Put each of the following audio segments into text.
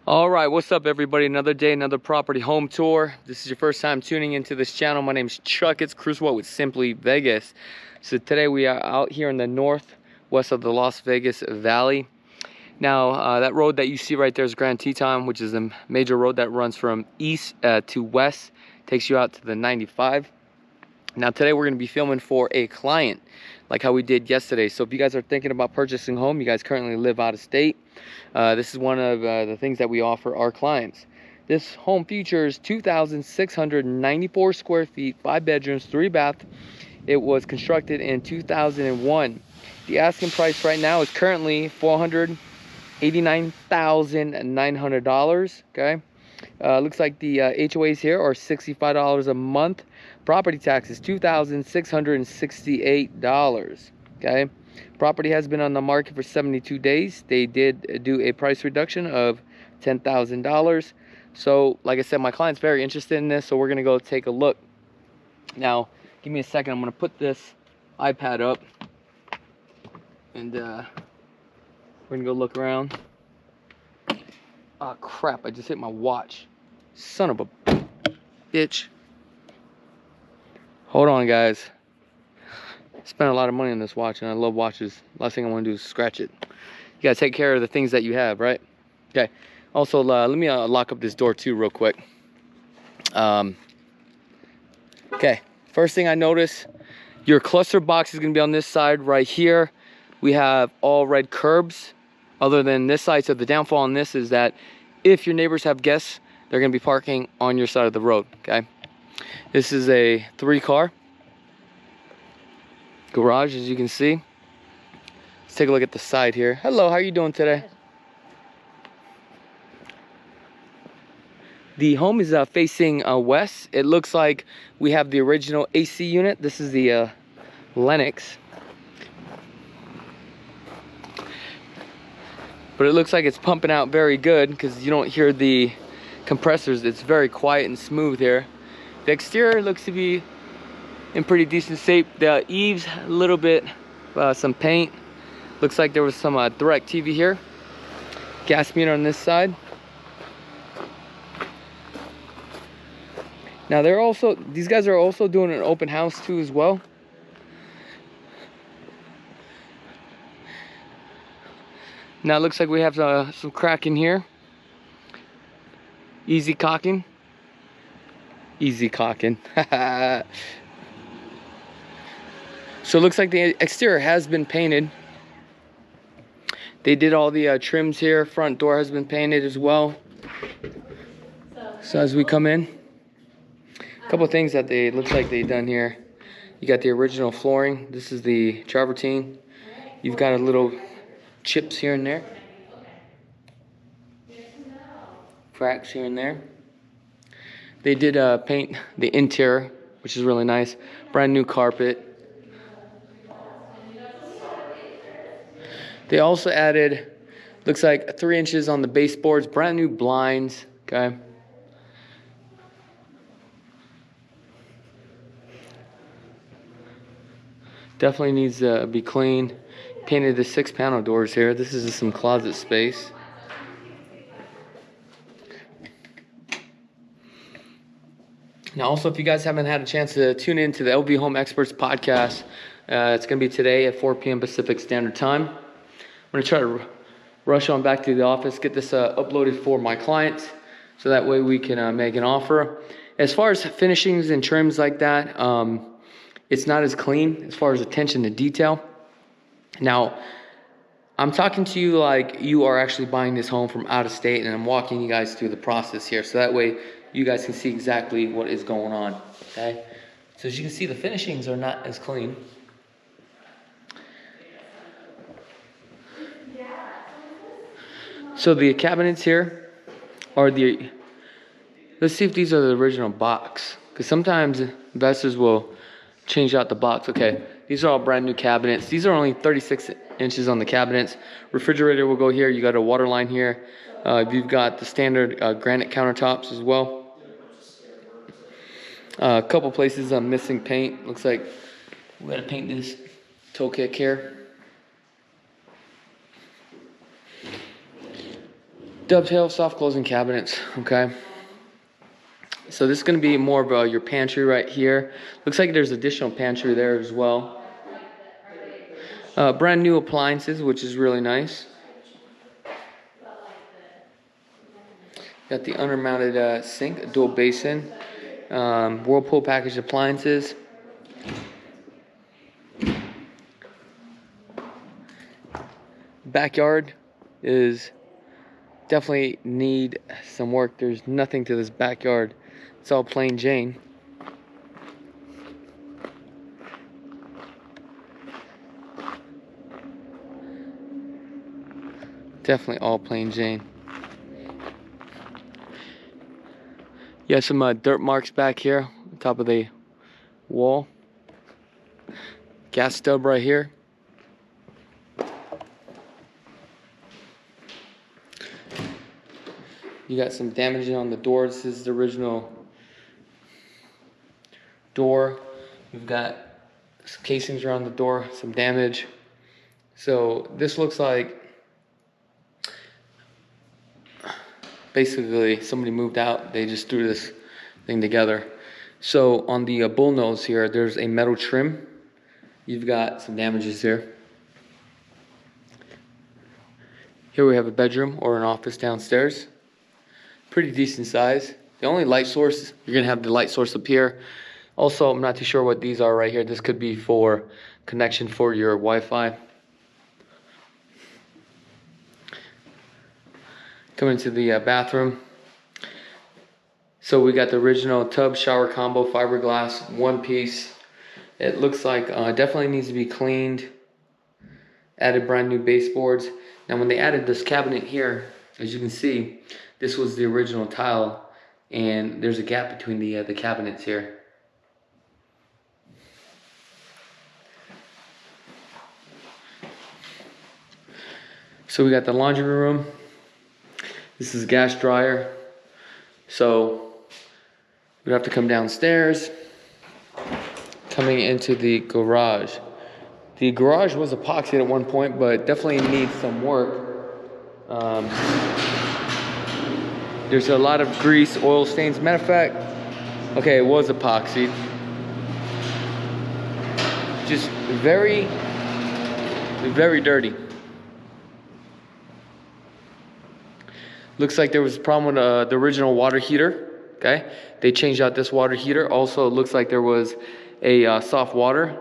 All right, what's up everybody? Another day, another property home tour. This is your first time tuning into this channel. My name is Chakits, Krulsawat with Simply Vegas. So today we are out here in the northwest of the Las Vegas Valley. Now that road that you see right there is Grand Teton, which is a major road that runs from east to west, takes you out to the 95. Now today we're going to be filming for a client, like how we did yesterday. So if you guys are thinking about purchasing a home, you guys currently live out of state, this is one of the things that we offer our clients. This home features 2,694 square feet, 5 bedrooms, 3 bath. It was constructed in 2001. The asking price right now is currently $489,900. Okay. Looks like the HOAs here are $65 a month. Property taxes $2,668. Okay. Property has been on the market for 72 days. They did do a price reduction of $10,000. So like I said, my client's very interested in this, so we're gonna go take a look. Now give me a second. I'm gonna put this iPad up and we're gonna go look around. Oh crap, I just hit my watch. Son of a bitch. Hold on guys. Spent a lot of money on this watch and I love watches. Last thing I want to do is scratch it. You gotta take care of the things that you have, right? Okay. Also, let me lock up this door too real quick. Okay. First thing I notice, your cluster box is gonna be on this side right here. We have all red curbs. Other than this side, so the downfall on this is that if your neighbors have guests, they're gonna be parking on your side of the road. Okay. This is a 3-car garage, as you can see. Let's take a look at the side here. Hello, how are you doing today? The home is facing west. It looks like we have the original AC unit. This is the Lennox. But it looks like it's pumping out very good because you don't hear the compressors. It's very quiet and smooth here. The exterior looks to be in pretty decent shape. The eaves, a little bit, some paint. Looks like there was some direct TV here. Gas meter on this side. Now these guys are also doing an open house too as well. Now it looks like we have some crack in here. Easy caulking. Easy caulking. So it looks like the exterior has been painted. They did all the trims here. Front door has been painted as well. So as we come in, a couple of things that looks like they've done here. You got the original flooring. This is the travertine. You've got a little chips here and there, cracks here and there. They did paint the interior, which is really nice. Brand new carpet. They also added, looks like 3 inches on the baseboards, brand new blinds. Okay. Definitely needs to be cleaned. Painted the 6-panel doors here. This is some closet space. Now also, if you guys haven't had a chance to tune in to the LV Home Experts podcast, it's going to be today at 4 p.m. Pacific Standard Time. I'm going to try to rush on back to the office, get this uploaded for my clients, so that way we can make an offer. As far as finishings and trims like that, it's not as clean as far as attention to detail. Now, I'm talking to you like you are actually buying this home from out of state, and I'm walking you guys through the process here, so that way you guys can see exactly what is going on. Okay, so as you can see, the finishings are not as clean. So the cabinets here are let's see if these are the original box, because sometimes investors will change out the box. Okay, these are all brand new cabinets. These are only 36 inches on the cabinets. Refrigerator will go here. You got a water line here. You've got the standard granite countertops as well. A couple places I'm missing paint. Looks like we gotta paint this toe kick here. Dovetail soft closing cabinets, okay? So this is gonna be more of your pantry right here. Looks like there's additional pantry there as well. Brand new appliances, which is really nice. Got the undermounted sink, dual basin, Whirlpool packaged appliances. Backyard is definitely need some work. There's nothing to this backyard. It's all plain Jane. Definitely all plain Jane. You have some dirt marks back here on top of the wall. Gas stub right here. You got some damaging on the door. This is the original door. You've got some casings around the door, some damage. So this looks like basically somebody moved out. They just threw this thing together. So on the bull nose here, there's a metal trim. You've got some damages here. Here we have a bedroom or an office downstairs. Pretty decent size. The only light source, you're gonna have the light source up here. Also, I'm not too sure what these are right here. This could be for connection for your Wi-Fi. Coming into the bathroom. So we got the original tub shower combo fiberglass, one piece. It looks like definitely needs to be cleaned. Added brand new baseboards. Now when they added this cabinet here, as you can see, this was the original tile, and there's a gap between the cabinets here. So we got the laundry room. This is a gas dryer. So we have to come downstairs. Coming into the garage. The garage was epoxied at one point, but definitely needs some work. There's a lot of grease, oil stains. Matter of fact, okay, it was epoxied. Just very, very dirty. Looks like there was a problem with the original water heater. Okay, they changed out this water heater. Also, it looks like there was a soft water.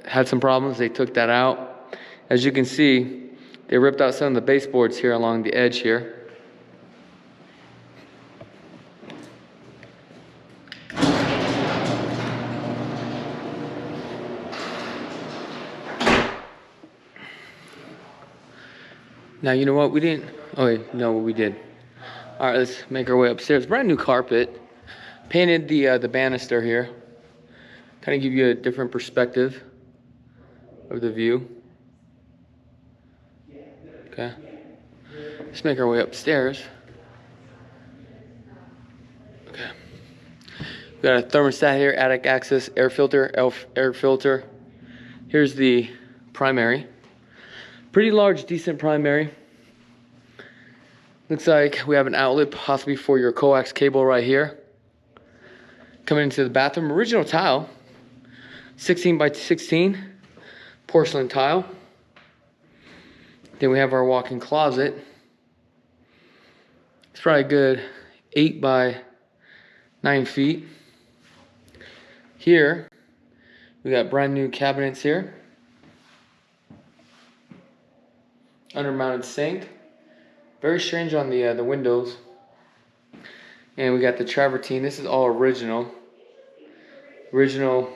Had some problems. They took that out. As you can see, they ripped out some of the baseboards here along the edge here. Now, you know what? We didn't. Oh, wait, no, we did. All right, let's make our way upstairs. Brand new carpet. Painted the banister here. Kind of give you a different perspective of the view. Okay. Let's make our way upstairs. Okay. We got a thermostat here, attic access, air filter, air filter. Here's the primary. Pretty large, decent primary. Looks like we have an outlet possibly for your coax cable right here. Coming into the bathroom, original tile, 16 by 16, porcelain tile. Then we have our walk-in closet. It's probably a good 8 by 9 feet. Here, we got brand new cabinets here. Undermounted sink. Very strange on the windows. And we got the travertine. This is all original. Original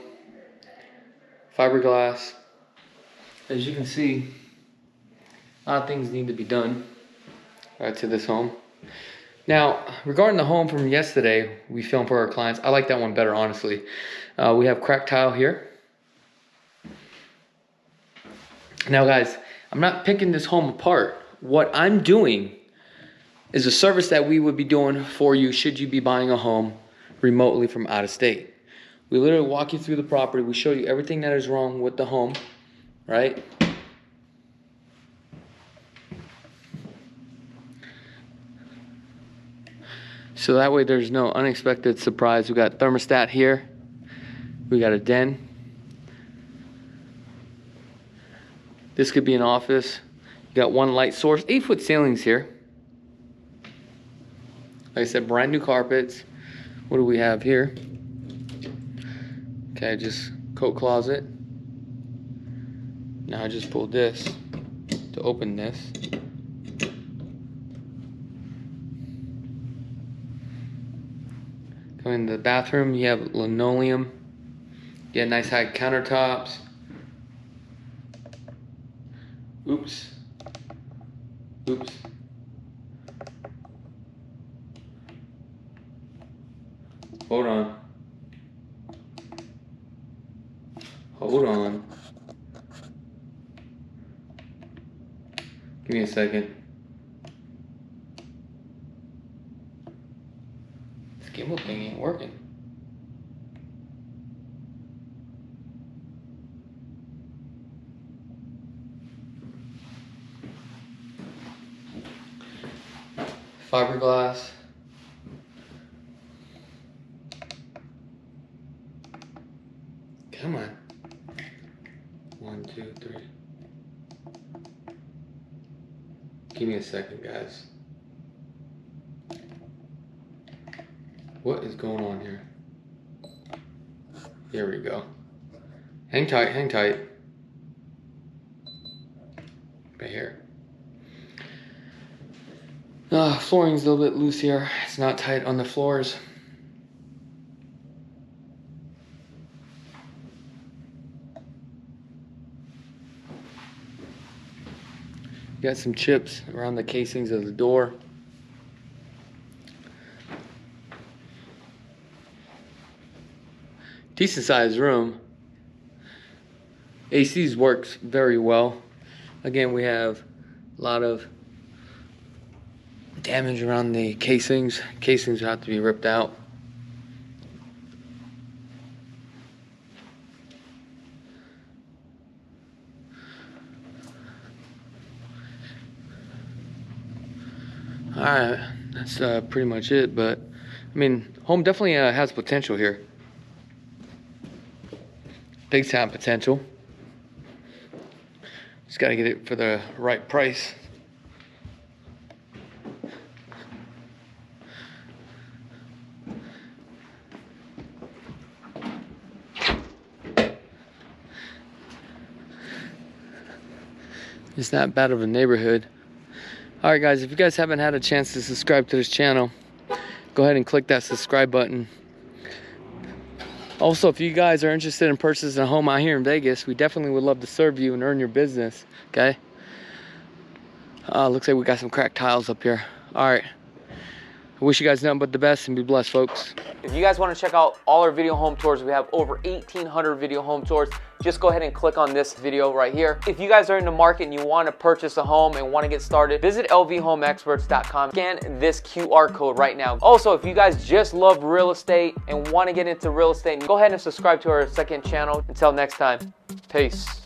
fiberglass. As you can see, a lot of things need to be done to this home. Now, regarding the home from yesterday, we filmed for our clients. I like that one better, honestly. We have cracked tile here. Now, guys, I'm not picking this home apart. What I'm doing is a service that we would be doing for you should you be buying a home remotely from out of state. We literally walk you through the property. We show you everything that is wrong with the home, right? So that way there's no unexpected surprise. We got thermostat here. We got a den. This could be an office. You got one light source. 8-foot ceilings here. Like I said, brand new carpets. What do we have here? Okay, just coat closet. Now I just pulled this to open this. Coming into the bathroom, you have linoleum. You got nice high countertops. Oops. Oops. Hold on. Hold on. Give me a second. This gimbal thing ain't working. Fiberglass. Come on. 1, 2, 3. Give me a second, guys. What is going on here? Here we go. Hang tight, hang tight. Right here. Flooring's a little bit loose here. It's not tight on the floors. Got some chips around the casings of the door. Decent sized room. ACs works very well. Again, we have a lot of damage around the casings. Casings have to be ripped out. Alright, that's pretty much it, but I mean, home definitely has potential here. Big time potential. Just gotta get it for the right price. It's not bad of a neighborhood. Alright guys, if you guys haven't had a chance to subscribe to this channel, go ahead and click that subscribe button. Also, if you guys are interested in purchasing a home out here in Vegas, we definitely would love to serve you and earn your business, okay? Looks like we got some cracked tiles up here. Alright, I wish you guys nothing but the best and be blessed, folks. If you guys want to check out all our video home tours, we have over 1,800 video home tours. Just go ahead and click on this video right here. If you guys are in the market and you want to purchase a home and want to get started, visit lvhomeexperts.com. Scan this QR code right now. Also, if you guys just love real estate and want to get into real estate, go ahead and subscribe to our second channel. Until next time, peace.